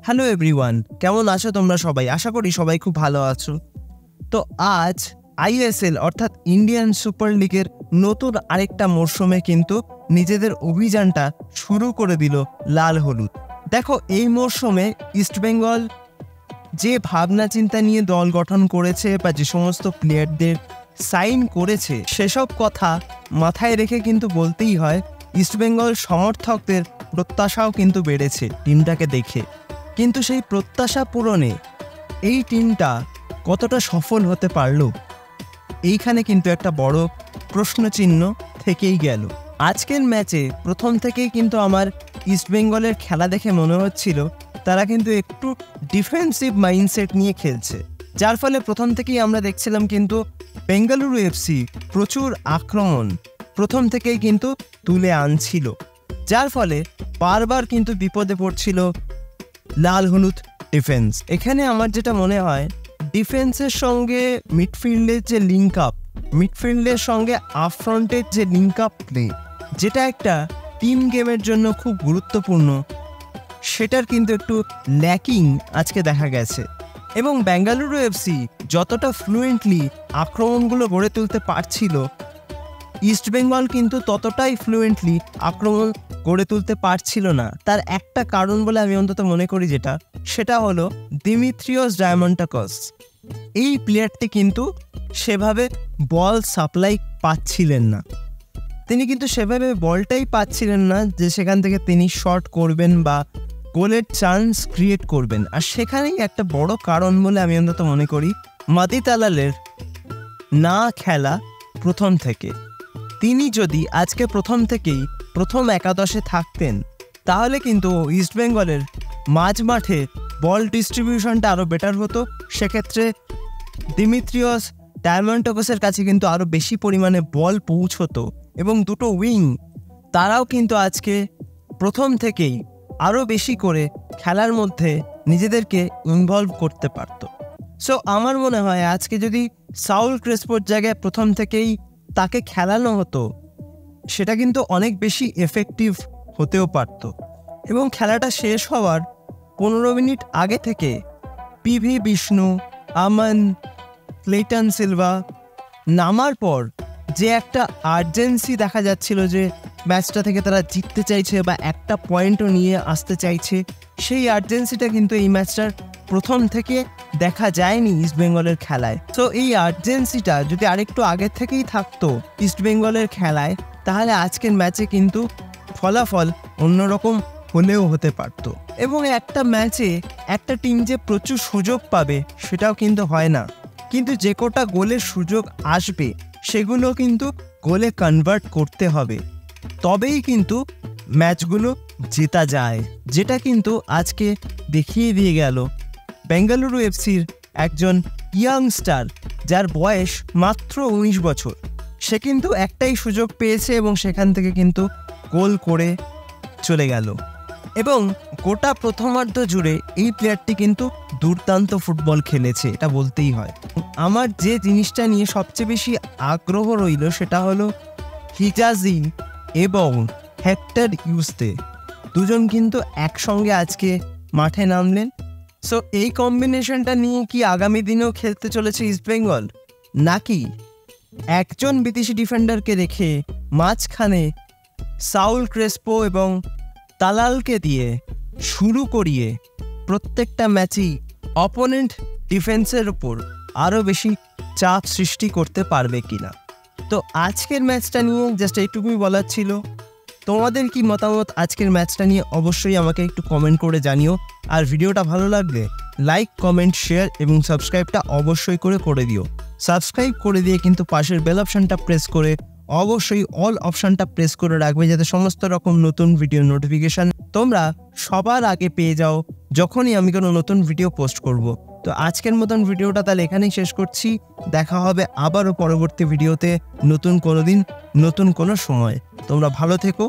Hello everyone, কেমন আছো তোমরা সবাই? আশা করি সবাই খুব ভালো আছো। তো আজ আইএসএল অর্থাৎ ইন্ডিয়ান সুপার লিগের নতুন আরেকটা মরশুমে কিন্তু নিজেদের অভিযানটা শুরু করে দিল লাল হলুদ। দেখো, এই মরশুমে ইস্টবেঙ্গল যে ভাবনা চিন্তা নিয়ে দল গঠন করেছে বা যে সমস্ত প্লেয়ারদের সাইন করেছে, সেসব কথা মাথায় রেখে কিন্তু বলতেই হয় ইস্টবেঙ্গল সমর্থকদের প্রত্যাশাও কিন্তু বেড়েছে টিমটাকে দেখে। কিন্তু সেই প্রত্যাশা পূরণে এই টিমটা কতটা সফল হতে পারলো, এইখানে কিন্তু একটা বড় প্রশ্নচিহ্ন থেকেই গেল। আজকের ম্যাচে প্রথম থেকেই কিন্তু আমার ইস্টবেঙ্গলের খেলা দেখে মনে হচ্ছিল তারা কিন্তু একটু ডিফেন্সিভ মাইন্ডসেট নিয়ে খেলছে, যার ফলে প্রথম থেকেই আমরা দেখছিলাম কিন্তু বেঙ্গালুরু এফসি প্রচুর আক্রমণ প্রথম থেকেই কিন্তু তুলে আনছিল, যার ফলে বারবার কিন্তু বিপদে পড়ছিল লাল হলুদ ডিফেন্স। এখানে আমার যেটা মনে হয়, ডিফেন্সের সঙ্গে মিডফিল্ডের যে লিঙ্ক আপ, মিডফিল্ডের সঙ্গে আপফ্রন্টের যে লিঙ্ক আপ প্লে, যেটা একটা টিম গেমের জন্য খুব গুরুত্বপূর্ণ, সেটার কিন্তু একটু ল্যাকিং আজকে দেখা গেছে। এবং বেঙ্গালুরু এফসি যতটা ফ্লুয়েন্টলি আক্রমণগুলো গড়ে তুলতে পারছিল, ইস্টবেঙ্গল কিন্তু ততটাই ফ্লুয়েন্টলি আক্রমণ গড়ে তুলতে পারছিল না। তার একটা কারণ বলে আমি অন্তত মনে করি, সেটা হলো দিমিত্রিওস ডায়ামান্টাকস। এই প্লেয়ারটি কিন্তু সেভাবে বল সাপ্লাই পাচ্ছিলেন না, তিনি কিন্তু সেভাবে বলটাই পাচ্ছিলেন না যে সেখান থেকে তিনি শট করবেন বা গোলের চান্স ক্রিয়েট করবেন। আর সেখানেই একটা বড় কারণ বলে আমি অন্তত মনে করি মাতি তালালের না খেলা প্রথম থেকে। তিনি যদি আজকে প্রথম থেকেই প্রথম একাদশে থাকতেন, তাহলে কিন্তু ইস্টবেঙ্গলের মাঝ মাঠে বল ডিস্ট্রিবিউশনটা আরও বেটার হতো। সেক্ষেত্রে দিমিত্রিওস ডায়ামান্টাকসের কাছে কিন্তু আরও বেশি পরিমাণে বল পৌঁছতো এবং দুটো উইং তারাও কিন্তু আজকে প্রথম থেকেই আরও বেশি করে খেলার মধ্যে নিজেদেরকে ইনভলভ করতে পারত। সো আমার মনে হয় আজকে যদি সাউল ক্রেসপোর জায়গায় প্রথম থেকেই তাকে খেলানো হতো, সেটা কিন্তু অনেক বেশি এফেক্টিভ হতেও পারত। এবং খেলাটা শেষ হওয়ার 15 মিনিট আগে থেকে পিভি বিষ্ণু, আমান, ক্লেটন সিলভা নামার পর যে একটা আর্জেন্সি দেখা যাচ্ছিল যে ম্যাচটা থেকে তারা জিততে চাইছে বা একটা পয়েন্টও নিয়ে আসতে চাইছে, সেই আর্জেন্সিটা কিন্তু এই ম্যাচটার প্রথম থেকে দেখা যায়নি ইস্টবেঙ্গলের খেলায়। তো এই আর্জেন্সিটা যদি আরেকটু আগে থেকেই থাকতো ইস্টবেঙ্গলের খেলায়, তাহলে আজকের ম্যাচে কিন্তু ফলাফল অন্যরকম হলেও হতে পারত। এবং একটা ম্যাচে একটা টিম যে প্রচুর সুযোগ পাবে সেটাও কিন্তু হয় না, কিন্তু যে কটা গোলের সুযোগ আসবে সেগুলো কিন্তু গোলে কনভার্ট করতে হবে, তবেই কিন্তু ম্যাচগুলো জেতা যায়। যেটা কিন্তু আজকে দেখিয়ে দিয়ে গেল বেঙ্গালুরু এফসির একজন ইয়াংস্টার, যার বয়স মাত্র 19 বছর। সে কিন্তু একটাই সুযোগ পেয়েছে এবং সেখান থেকে কিন্তু গোল করে চলে গেল। এবং গোটা প্রথমার্ধ জুড়ে এই প্লেয়ারটি কিন্তু দুর্দান্ত ফুটবল খেলেছে, এটা বলতেই হয়। আমার যে জিনিসটা নিয়ে সবচেয়ে বেশি আগ্রহ রইল সেটা হলো হিজাজি এবং হেক্টর ইউস্তে দুজন কিন্তু একসঙ্গে আজকে মাঠে নামলেন। সো এই কম্বিনেশনটা নিয়ে কি আগামী দিনেও খেলতে চলেছে ইস্টবেঙ্গল, নাকি একজন বিদেশি ডিফেন্ডারকে রেখে মাঝখানে সাউল ক্রেসপো এবং তালালকে দিয়ে শুরু করিয়ে প্রত্যেকটা ম্যাচই অপোনেন্ট ডিফেন্সের উপর আরও বেশি চাপ সৃষ্টি করতে পারবে কিনা? তো আজকের ম্যাচটা নিয়ে জাস্ট এইটুকুই বলার ছিল। তোমাদের কি মতামত আজকের ম্যাচটা নিয়ে অবশ্যই আমাকে একটু কমেন্ট করে জানিও। আর ভিডিওটা ভালো লাগলে লাইক, কমেন্ট, শেয়ার এবং সাবস্ক্রাইবটা অবশ্যই করে দিও। সাবস্ক্রাইব করে দিয়ে কিন্তু পাশের বেল অপশানটা প্রেস করে অবশ্যই অল অপশানটা প্রেস করে রাখবে, যাতে সমস্ত রকম নতুন ভিডিও নোটিফিকেশান তোমরা সবার আগে পেয়ে যাও যখনই আমি কোনো নতুন ভিডিও পোস্ট করব। তো আজকের মতন ভিডিওটা তাহলে এখানেই শেষ করছি। দেখা হবে আবারও পরবর্তী ভিডিওতে, নতুন কোনো দিন, নতুন কোনো সময়। তোমরা ভালো থেকো।